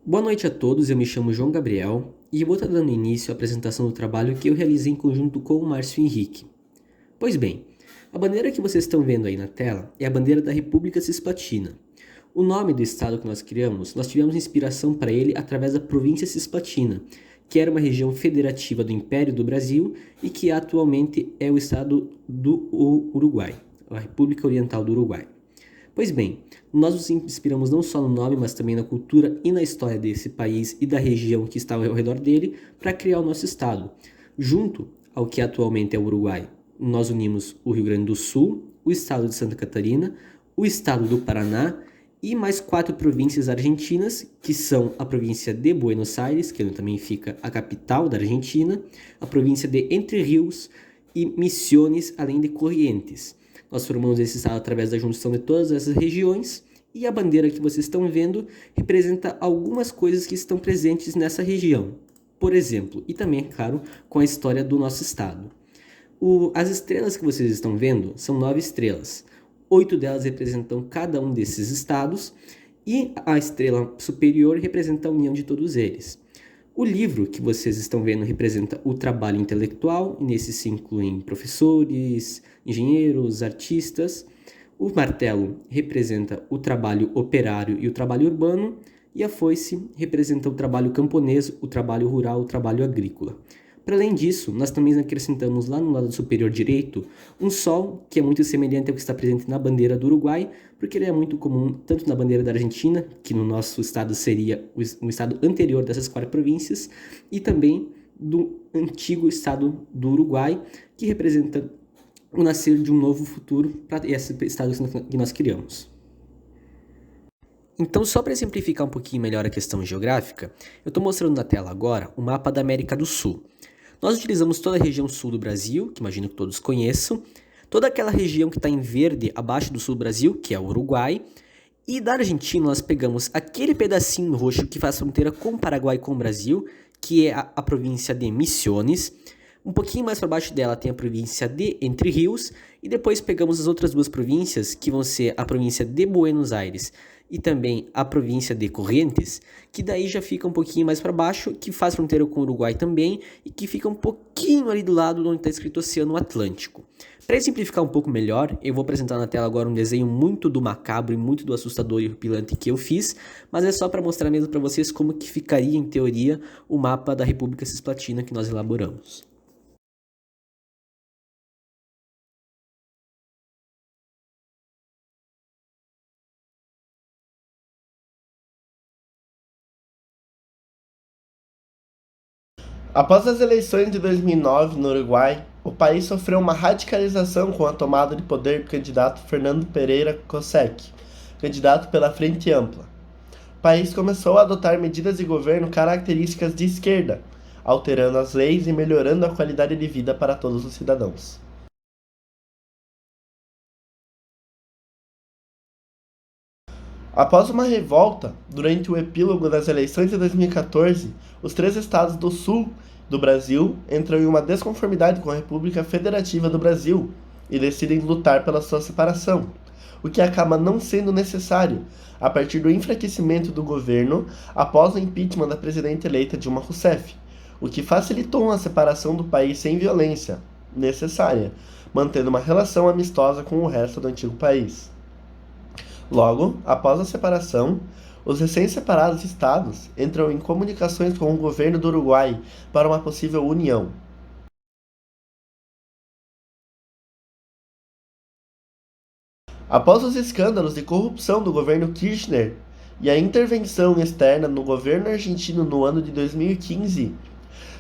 Boa noite a todos, eu me chamo João Gabriel e vou estar dando início à apresentação do trabalho que eu realizei em conjunto com o Márcio Henrique. Pois bem, a bandeira que vocês estão vendo aí na tela é a bandeira da República Cisplatina. O nome do estado que nós criamos, nós tivemos inspiração para ele através da província Cisplatina, que era uma região federativa do Império do Brasil e que atualmente é o estado do Uruguai, a República Oriental do Uruguai. Pois bem, nós nos inspiramos não só no nome, mas também na cultura e na história desse país e da região que está ao redor dele para criar o nosso estado. Junto ao que atualmente é o Uruguai, nós unimos o Rio Grande do Sul, o estado de Santa Catarina, o estado do Paraná e mais 4 províncias argentinas, que são a província de Buenos Aires, que também fica a capital da Argentina, a província de Entre Rios e Misiones, além de Corrientes. Nós formamos esse estado através da junção de todas essas regiões e a bandeira que vocês estão vendo representa algumas coisas que estão presentes nessa região. Por exemplo, e também, é claro, com a história do nosso estado. As estrelas que vocês estão vendo são 9 estrelas. 8 delas representam cada um desses estados e a estrela superior representa a união de todos eles. O livro que vocês estão vendo representa o trabalho intelectual, e nesse se incluem professores, engenheiros, artistas. O martelo representa o trabalho operário e o trabalho urbano, e a foice representa o trabalho camponês, o trabalho rural, o trabalho agrícola. Para além disso, nós também acrescentamos lá no lado superior direito um sol, que é muito semelhante ao que está presente na bandeira do Uruguai, porque ele é muito comum tanto na bandeira da Argentina, que no nosso estado seria o estado anterior dessas 4 províncias, e também do antigo estado do Uruguai, que representa o nascer de um novo futuro para esse estado que nós criamos. Então, só para exemplificar um pouquinho melhor a questão geográfica, eu estou mostrando na tela agora o mapa da América do Sul. Nós utilizamos toda a região sul do Brasil, que imagino que todos conheçam, toda aquela região que está em verde abaixo do sul do Brasil, que é o Uruguai, e da Argentina nós pegamos aquele pedacinho roxo que faz fronteira com o Paraguai e com o Brasil, que é a província de Misiones. Um pouquinho mais para baixo dela tem a província de Entre Rios, e depois pegamos as outras 2 províncias, que vão ser a província de Buenos Aires e também a província de Corrientes, que daí já fica um pouquinho mais para baixo, que faz fronteira com o Uruguai também, e que fica um pouquinho ali do lado onde está escrito Oceano Atlântico. Para exemplificar um pouco melhor, eu vou apresentar na tela agora um desenho muito do macabro e muito do assustador e horripilante que eu fiz, mas é só para mostrar mesmo para vocês como que ficaria, em teoria, o mapa da República Cisplatina que nós elaboramos. Após as eleições de 2009 no Uruguai, o país sofreu uma radicalização com a tomada de poder do candidato Fernando Pereira Cosec, candidato pela Frente Ampla. O país começou a adotar medidas de governo características de esquerda, alterando as leis e melhorando a qualidade de vida para todos os cidadãos. Após uma revolta, durante o epílogo das eleições de 2014, os 3 estados do sul do Brasil entram em uma desconformidade com a República Federativa do Brasil e decidem lutar pela sua separação, o que acaba não sendo necessário, a partir do enfraquecimento do governo após o impeachment da presidente eleita Dilma Rousseff, o que facilitou a separação do país sem violência necessária, mantendo uma relação amistosa com o resto do antigo país. Logo, após a separação, os recém-separados estados entram em comunicações com o governo do Uruguai para uma possível união. Após os escândalos de corrupção do governo Kirchner e a intervenção externa no governo argentino no ano de 2015,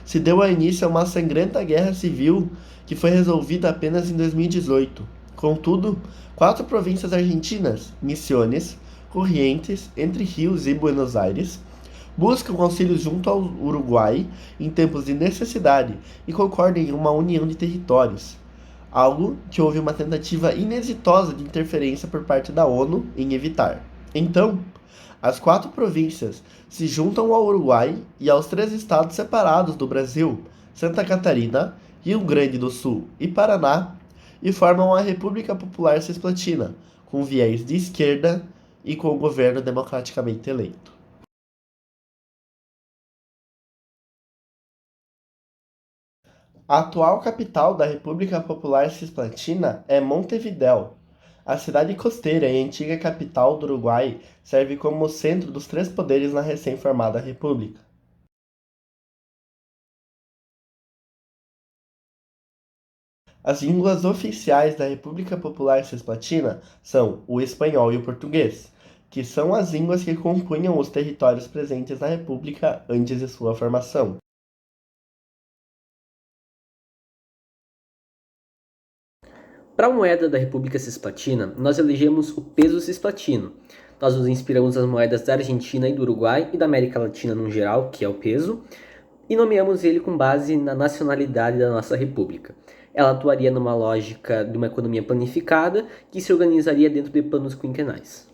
se deu início a uma sangrenta guerra civil que foi resolvida apenas em 2018. Contudo, 4 províncias argentinas, Misiones, Corrientes, Entre Rios e Buenos Aires, buscam auxílio junto ao Uruguai em tempos de necessidade e concordam em uma união de territórios, algo que houve uma tentativa inexitosa de interferência por parte da ONU em evitar. Então, as 4 províncias se juntam ao Uruguai e aos 3 estados separados do Brasil, Santa Catarina, Rio Grande do Sul e Paraná, e formam a República Popular Cisplatina, com viés de esquerda e com o governo democraticamente eleito. A atual capital da República Popular Cisplatina é Montevidéu. A cidade costeira e antiga capital do Uruguai serve como centro dos três poderes na recém-formada república. As línguas oficiais da República Popular Cisplatina são o espanhol e o português, que são as línguas que compunham os territórios presentes na República antes de sua formação. Para a moeda da República Cisplatina, nós elegemos o peso cisplatino. Nós nos inspiramos nas moedas da Argentina e do Uruguai e da América Latina no geral, que é o peso, e nomeamos ele com base na nacionalidade da nossa república. Ela atuaria numa lógica de uma economia planificada que se organizaria dentro de planos quinquenais.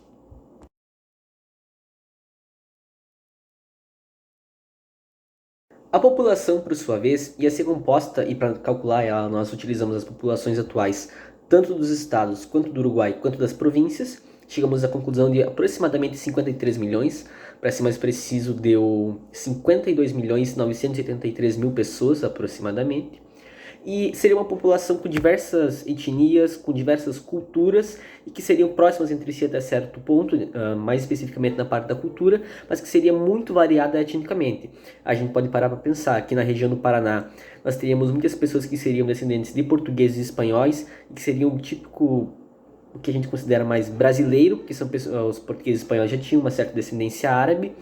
A população, por sua vez, ia ser composta, e para calcular ela nós utilizamos as populações atuais tanto dos estados quanto do Uruguai quanto das províncias. Chegamos à conclusão de aproximadamente 53 milhões, para ser mais preciso, deu 52 milhões 983 mil pessoas aproximadamente. E seria uma população com diversas etnias, com diversas culturas e que seriam próximas entre si até certo ponto, mais especificamente na parte da cultura, mas que seria muito variada etnicamente. A gente pode parar para pensar que na região do Paraná nós teríamos muitas pessoas que seriam descendentes de portugueses e espanhóis e que seriam o típico, o que a gente considera mais brasileiro, que são os portugueses e espanhóis já tinham uma certa descendência árabe.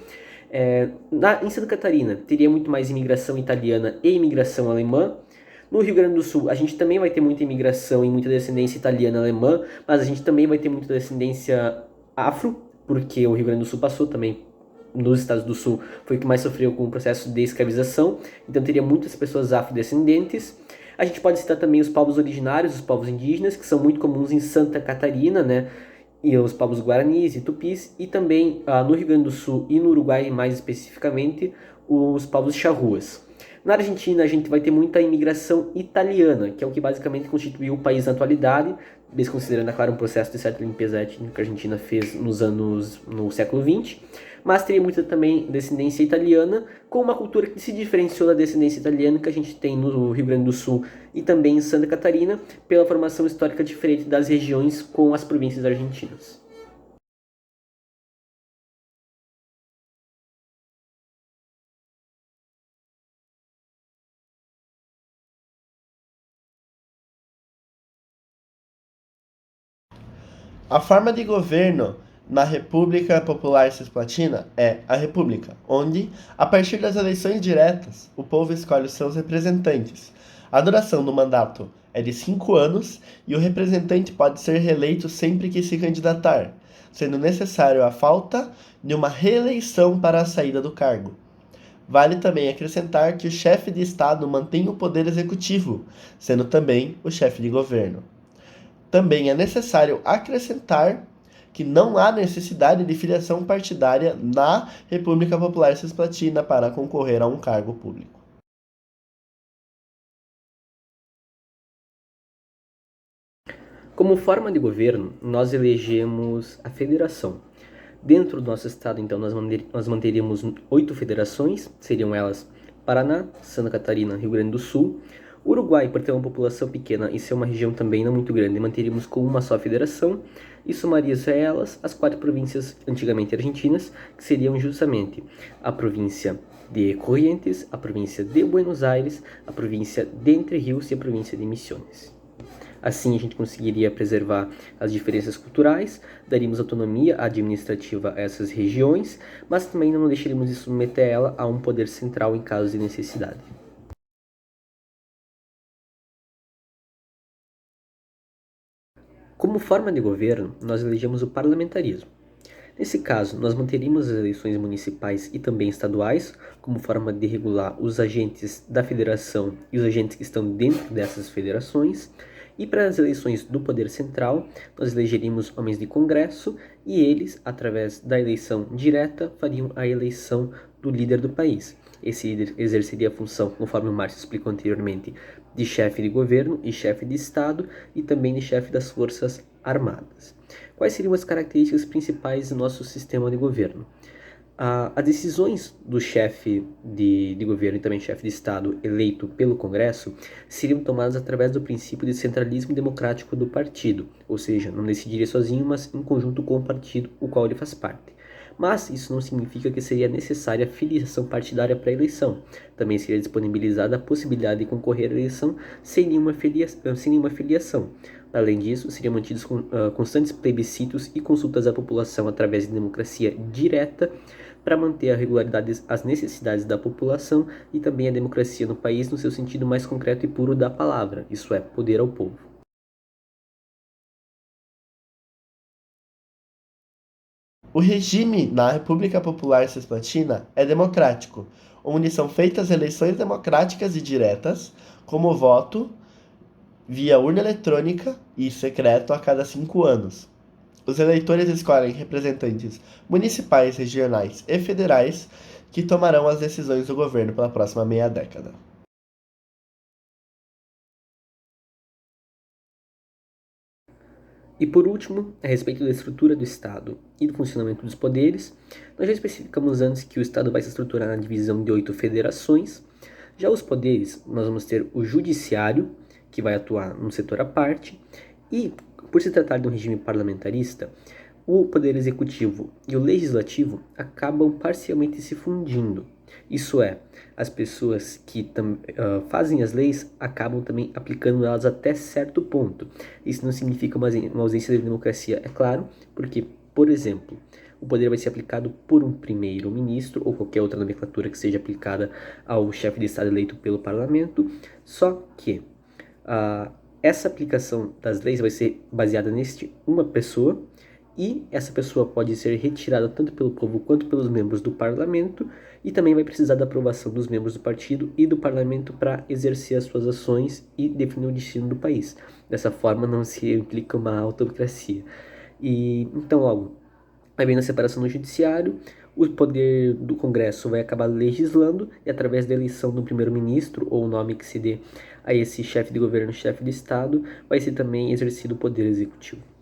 Em Santa Catarina teria muito mais imigração italiana e imigração alemã. No Rio Grande do Sul, a gente também vai ter muita imigração e muita descendência italiana e alemã, mas a gente também vai ter muita descendência afro, porque o Rio Grande do Sul passou também, nos estados do Sul, foi o que mais sofreu com o processo de escravização, então teria muitas pessoas afrodescendentes. A gente pode citar também os povos originários, os povos indígenas, que são muito comuns em Santa Catarina, né? E os povos guaranis e tupis, e também no Rio Grande do Sul e no Uruguai, mais especificamente, os povos charruas. Na Argentina, a gente vai ter muita imigração italiana, que é o que basicamente constituiu o país na atualidade, desconsiderando, é claro, um processo de certa limpeza étnica que a Argentina fez no século XX, mas teria muita também descendência italiana, com uma cultura que se diferenciou da descendência italiana que a gente tem no Rio Grande do Sul e também em Santa Catarina, pela formação histórica diferente das regiões com as províncias argentinas. A forma de governo na República Popular Cisplatina é a República, onde, a partir das eleições diretas, o povo escolhe os seus representantes. A duração do mandato é de 5 anos e o representante pode ser reeleito sempre que se candidatar, sendo necessário a falta de uma reeleição para a saída do cargo. Vale também acrescentar que o chefe de Estado mantém o poder executivo, sendo também o chefe de governo. Também é necessário acrescentar que não há necessidade de filiação partidária na República Popular Cisplatina para concorrer a um cargo público. Como forma de governo, nós elegemos a federação. Dentro do nosso estado, então, nós manteríamos 8 federações, seriam elas Paraná, Santa Catarina, Rio Grande do Sul. Uruguai, por ter uma população pequena e ser uma região também não muito grande, manteríamos com uma só federação, e somaria a elas as 4 províncias antigamente argentinas, que seriam justamente a província de Corrientes, a província de Buenos Aires, a província de Entre Rios e a província de Misiones. Assim a gente conseguiria preservar as diferenças culturais, daríamos autonomia administrativa a essas regiões, mas também não deixaríamos de submeter ela a um poder central em caso de necessidade. Como forma de governo, nós elegemos o parlamentarismo. Nesse caso, nós manteríamos as eleições municipais e também estaduais, como forma de regular os agentes da federação e os agentes que estão dentro dessas federações. E para as eleições do Poder Central, nós elegeríamos homens de Congresso e eles, através da eleição direta, fariam a eleição do líder do país. Esse líder exerceria a função, conforme o Márcio explicou anteriormente, de chefe de governo e chefe de Estado e também de chefe das Forças Armadas. Quais seriam as características principais do nosso sistema de governo? As decisões do chefe de governo e também chefe de Estado eleito pelo Congresso seriam tomadas através do princípio de centralismo democrático do partido, ou seja, não decidiria sozinho, mas em conjunto com o partido o qual ele faz parte. Mas isso não significa que seria necessária filiação partidária para a eleição. Também seria disponibilizada a possibilidade de concorrer à eleição sem nenhuma filiação. Além disso, seriam mantidos constantes plebiscitos e consultas à população através de democracia direta para manter a regularidade, as necessidades da população e também a democracia no país no seu sentido mais concreto e puro da palavra, isso é, poder ao povo. O regime na República Popular Cisplatina é democrático, onde são feitas eleições democráticas e diretas, como voto via urna eletrônica e secreto a cada 5 anos. Os eleitores escolhem representantes municipais, regionais e federais que tomarão as decisões do governo pela próxima meia década. E por último, a respeito da estrutura do Estado e do funcionamento dos poderes, nós já especificamos antes que o Estado vai se estruturar na divisão de 8 federações. Já os poderes, nós vamos ter o judiciário, que vai atuar num setor à parte, e por se tratar de um regime parlamentarista, o poder executivo e o legislativo acabam parcialmente se fundindo. Isso é, as pessoas que fazem as leis acabam também aplicando elas até certo ponto. Isso não significa uma ausência de democracia, é claro, porque, por exemplo, o poder vai ser aplicado por um primeiro-ministro ou qualquer outra nomenclatura que seja aplicada ao chefe de Estado eleito pelo parlamento, só que essa aplicação das leis vai ser baseada neste uma pessoa, e essa pessoa pode ser retirada tanto pelo povo quanto pelos membros do parlamento, e também vai precisar da aprovação dos membros do partido e do parlamento para exercer as suas ações e definir o destino do país. Dessa forma não se implica uma autocracia. E então logo, havendo a separação do judiciário, o poder do Congresso vai acabar legislando, e através da eleição do primeiro-ministro, ou o nome que se dê a esse chefe de governo, chefe de Estado, vai ser também exercido o poder executivo.